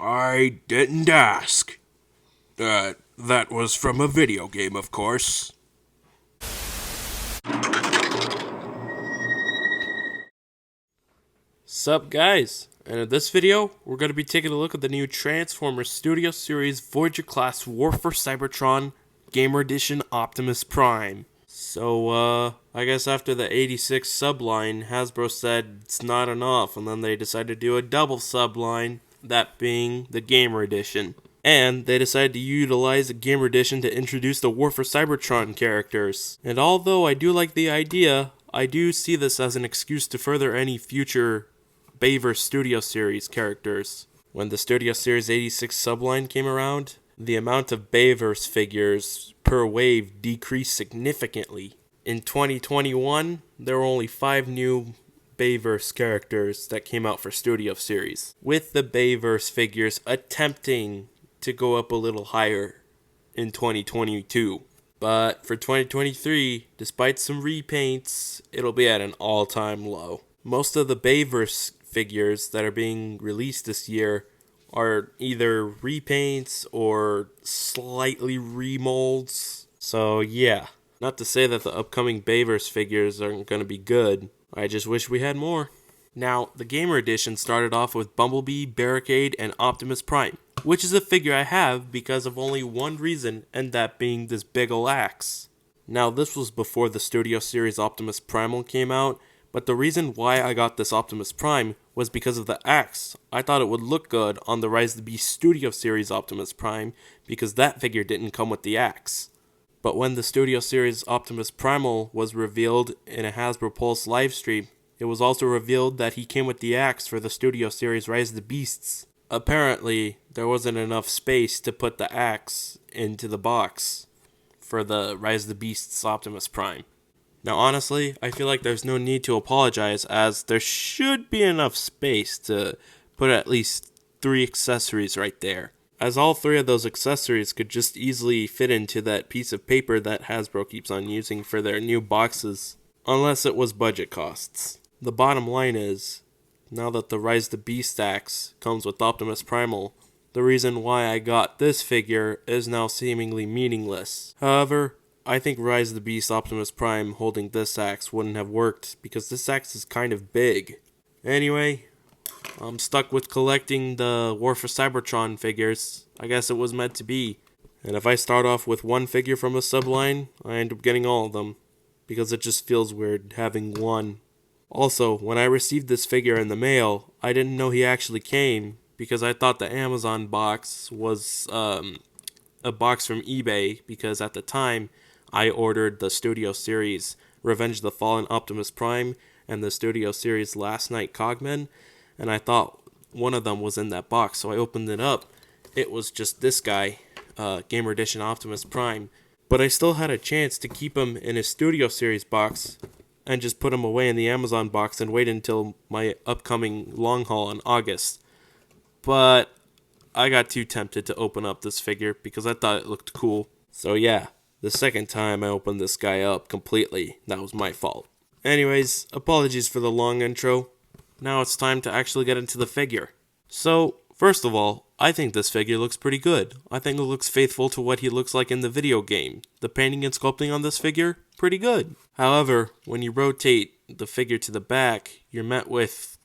I didn't ask. That was from a video game, of course. Sup guys, and in this video, we're going to be taking a look at the new Transformers Studio Series Voyager class War for Cybertron Gamer Edition Optimus Prime. So, I guess after the 86 subline, Hasbro said it's not enough, and then they decided to do a double subline, that being the Gamer Edition. And they decided to utilize the Gamer Edition to introduce the War for Cybertron characters. And although I do like the idea, I do see this as an excuse to further any future Bayverse Studio Series characters. When the Studio Series 86 subline came around, the amount of Bayverse figures per wave decreased significantly. In 2021, there were only 5 new Bayverse characters that came out for Studio Series, with the Bayverse figures attempting to go up a little higher in 2022. But for 2023, despite some repaints, it'll be at an all-time low. Most of the Bayverse figures that are being released this year are either repaints or slightly remolds. So yeah, not to say that the upcoming Bayverse figures aren't going to be good. I just wish we had more. Now, the Gamer Edition started off with Bumblebee, Barricade, and Optimus Prime, which is a figure I have because of only one reason, and that being this big ol' axe. Now, this was before the Studio Series Optimus Primal came out, but the reason why I got this Optimus Prime was because of the axe. I thought it would look good on the Rise of the Beast Studio Series Optimus Prime because that figure didn't come with the axe. But when the Studio Series Optimus Primal was revealed in a Hasbro Pulse livestream, it was also revealed that he came with the axe for the Studio Series Rise of the Beasts. Apparently, there wasn't enough space to put the axe into the box for the Rise of the Beasts Optimus Prime. Now honestly, I feel like there's no need to apologize, as there should be enough space to put at least 3 accessories right there, as all 3 of those accessories could just easily fit into that piece of paper that Hasbro keeps on using for their new boxes, unless it was budget costs. The bottom line is, now that the Rise of the Beast axe comes with Optimus Primal, the reason why I got this figure is now seemingly meaningless. However, I think Rise of the Beast Optimus Prime holding this axe wouldn't have worked because this axe is kind of big. Anyway, I'm stuck with collecting the War for Cybertron figures. I guess it was meant to be. And if I start off with one figure from a subline, I end up getting all of them, because it just feels weird having one. Also, when I received this figure in the mail, I didn't know he actually came, because I thought the Amazon box was a box from eBay, because at the time, I ordered the Studio Series Revenge of the Fallen Optimus Prime and the Studio Series Last Night Cogman, and I thought one of them was in that box, so I opened it up. It was just this guy, Gamer Edition Optimus Prime, but I still had a chance to keep him in his Studio Series box and just put him away in the Amazon box and wait until my upcoming long haul in August. But I got too tempted to open up this figure because I thought it looked cool. So yeah, the second time I opened this guy up completely, that was my fault. Anyways, apologies for the long intro. Now it's time to actually get into the figure. So, first of all, I think this figure looks pretty good. I think it looks faithful to what he looks like in the video game. The painting and sculpting on this figure, pretty good. However, when you rotate the figure to the back, you're met with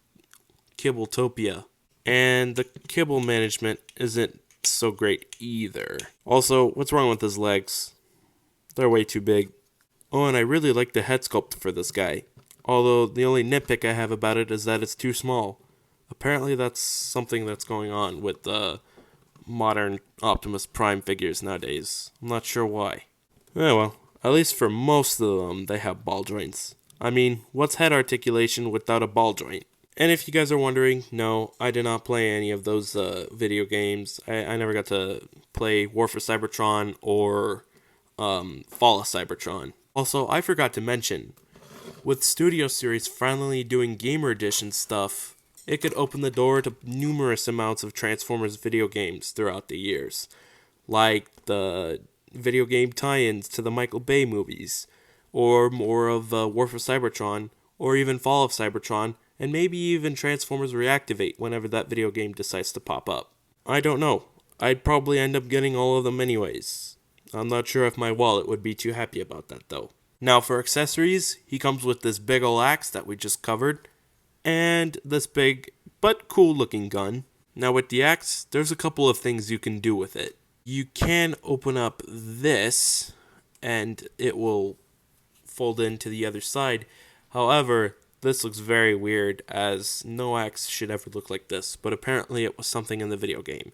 Kibbletopia. And the kibble management isn't so great either. Also, what's wrong with his legs? They're way too big. Oh, and I really like the head sculpt for this guy. Although, the only nitpick I have about it is that it's too small. Apparently that's something that's going on with modern Optimus Prime figures nowadays. I'm not sure why. Oh well, at least for most of them, they have ball joints. I mean, what's head articulation without a ball joint? And if you guys are wondering, no, I did not play any of those video games. I never got to play War for Cybertron or Fall of Cybertron. Also, I forgot to mention, with Studio Series finally doing Gamer Edition stuff, it could open the door to numerous amounts of Transformers video games throughout the years, like the video game tie-ins to the Michael Bay movies, or more of War for Cybertron, or even Fall of Cybertron, and maybe even Transformers Reactivate whenever that video game decides to pop up. I don't know. I'd probably end up getting all of them anyways. I'm not sure if my wallet would be too happy about that though. Now for accessories, he comes with this big ol' axe that we just covered, and this big but cool looking gun. Now with the axe, there's a couple of things you can do with it. You can open up this, and it will fold into the other side. However, this looks very weird, as no axe should ever look like this, but apparently it was something in the video game.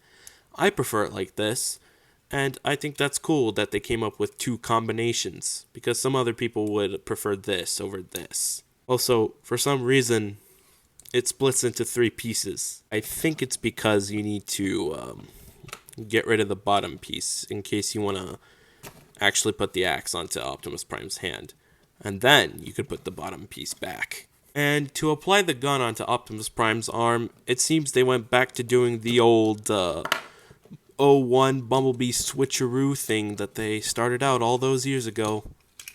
I prefer it like this, and I think that's cool that they came up with two combinations, because some other people would prefer this over this. Also, for some reason, it splits into 3 pieces. I think it's because you need to get rid of the bottom piece in case you want to actually put the axe onto Optimus Prime's hand. And then you could put the bottom piece back. And to apply the gun onto Optimus Prime's arm, it seems they went back to doing the old O1 Bumblebee switcheroo thing that they started out all those years ago.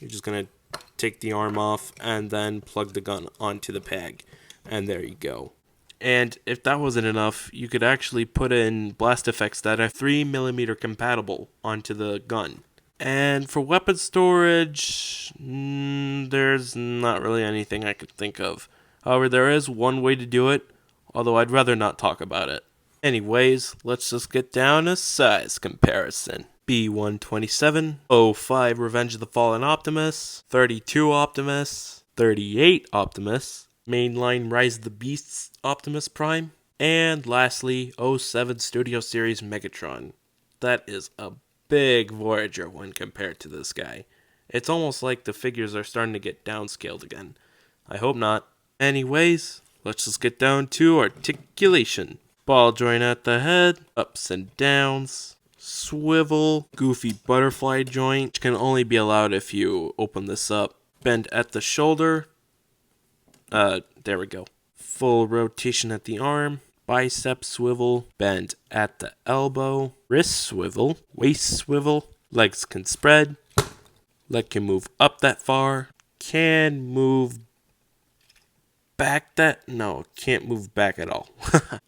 You're just going to take the arm off and then plug the gun onto the peg. And there you go. And if that wasn't enough, you could actually put in blast effects that are 3mm compatible onto the gun. And for weapon storage, there's not really anything I could think of. However, there is one way to do it, although I'd rather not talk about it. Anyways, let's just get down a size comparison. B127, 05 Revenge of the Fallen Optimus, 32 Optimus, 38 Optimus, Mainline Rise of the Beasts Optimus Prime, and lastly, 07 Studio Series Megatron. That is a big Voyager when compared to this guy. It's almost like the figures are starting to get downscaled again. I hope not. Anyways, let's just get down to articulation. Ball joint at the head, ups and downs, swivel, goofy butterfly joint, which can only be allowed if you open this up, bend at the shoulder, there we go. Full rotation at the arm, bicep swivel, bend at the elbow, wrist swivel, waist swivel, legs can spread, leg can move up that far, can move back can't move back at all.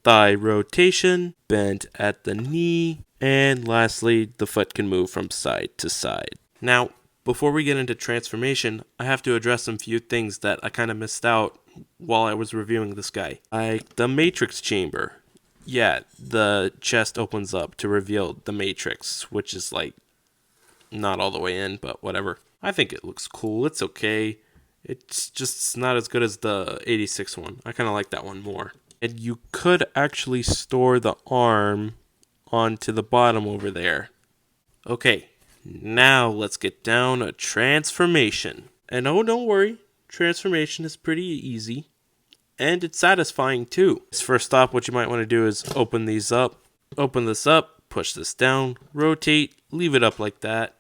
Thigh rotation, bend at the knee, and lastly, the foot can move from side to side. Now, before we get into transformation, I have to address some few things that I kind of missed out while I was reviewing this guy. Like the Matrix chamber. Yeah, the chest opens up to reveal the Matrix, which is like not all the way in, but whatever. I think it looks cool. It's okay. It's just not as good as the 86 one. I kind of like that one more. And you could actually store the arm onto the bottom over there. Okay. Now let's get down a transformation. And oh, don't worry, transformation is pretty easy. And it's satisfying too. First off, what you might want to do is open this up, push this down, rotate, leave it up like that.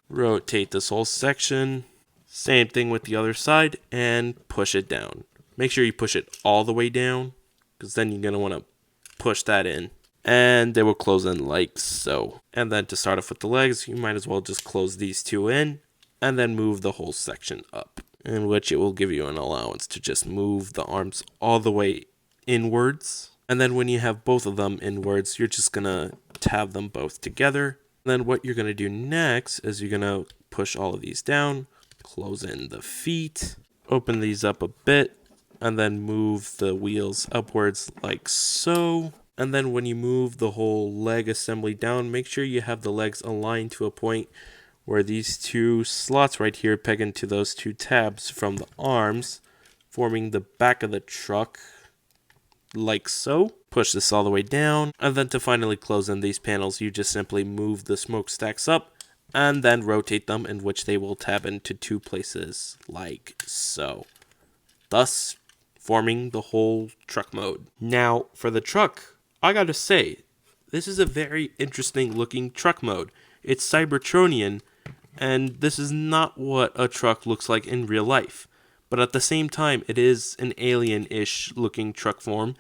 Rotate this whole section. Same thing with the other side, and push it down. Make sure you push it all the way down, because then you're going to want to push that in. And they will close in like so. And then to start off with the legs, you might as well just close these two in and then move the whole section up, in which it will give you an allowance to just move the arms all the way inwards. And then when you have both of them inwards, you're just going to tab them both together. And then what you're going to do next is you're going to push all of these down, close in the feet, open these up a bit, and then move the wheels upwards like so. And then when you move the whole leg assembly down, make sure you have the legs aligned to a point where these two slots right here peg into those two tabs from the arms, forming the back of the truck like so. Push this all the way down, and then to finally close in these panels, you just simply move the smokestacks up and then rotate them, in which they will tab into two places like so, thus forming the whole truck mode. Now for the truck, I gotta say, this is a very interesting looking truck mode. It's Cybertronian, and this is not what a truck looks like in real life. But at the same time, it is an alien-ish looking truck form,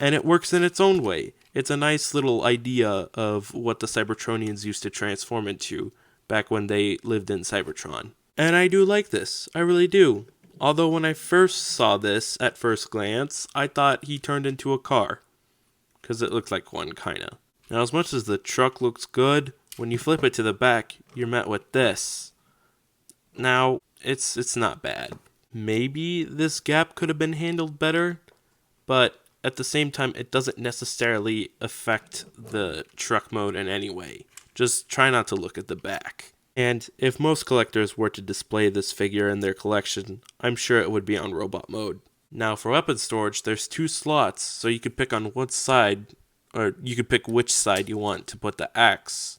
and it works in its own way. It's a nice little idea of what the Cybertronians used to transform into back when they lived in Cybertron. And I do like this, I really do. Although when I first saw this at first glance, I thought he turned into a car. because it looks like one, kinda. Now, as much as the truck looks good, when you flip it to the back, you're met with this. Now, it's not bad. Maybe this gap could have been handled better, but at the same time, it doesn't necessarily affect the truck mode in any way. Just try not to look at the back. And if most collectors were to display this figure in their collection, I'm sure it would be on robot mode. Now, for weapon storage, there's 2 slots, so you could pick on what side, or you could pick which side you want to put the axe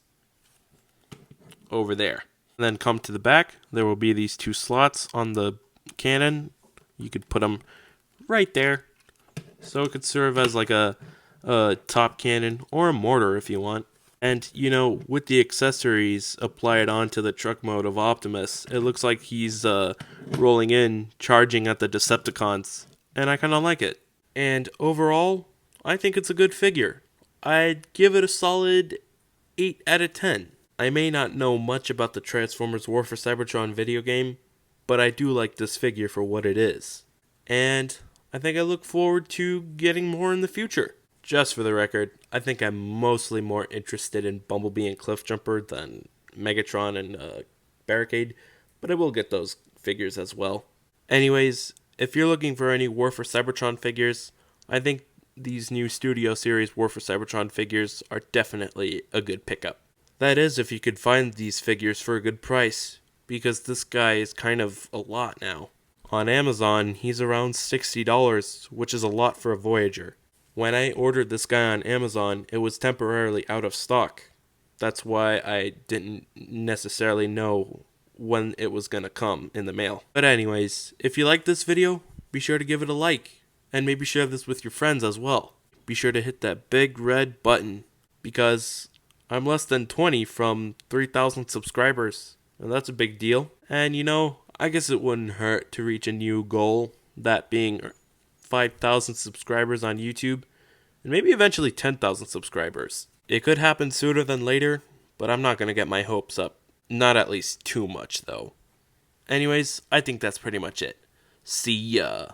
over there. And then come to the back, there will be these 2 slots on the cannon. You could put them right there. So it could serve as like a top cannon or a mortar if you want. And, you know, with the accessories applied onto the truck mode of Optimus, it looks like he's rolling in, charging at the Decepticons. And I kind of like it. And overall, I think it's a good figure. I'd give it a solid 8 out of 10. I may not know much about the Transformers War for Cybertron video game, but I do like this figure for what it is. And I think I look forward to getting more in the future. Just for the record, I think I'm mostly more interested in Bumblebee and Cliffjumper than Megatron and Barricade, but I will get those figures as well. Anyways, if you're looking for any War for Cybertron figures, I think these new Studio Series War for Cybertron figures are definitely a good pickup. That is, if you could find these figures for a good price, because this guy is kind of a lot now. On Amazon, he's around $60, which is a lot for a Voyager. When I ordered this guy on Amazon, it was temporarily out of stock. That's why I didn't necessarily know when it was gonna come in the mail. But anyways, if you like this video, be sure to give it a like, and maybe share this with your friends as well. Be sure to hit that big red button, because I'm less than 20 from 3,000 subscribers, and that's a big deal. And you know, I guess it wouldn't hurt to reach a new goal, that being 5,000 subscribers on YouTube, and maybe eventually 10,000 subscribers. It could happen sooner than later, but I'm not going to get my hopes up. Not at least too much, though. Anyways, I think that's pretty much it. See ya.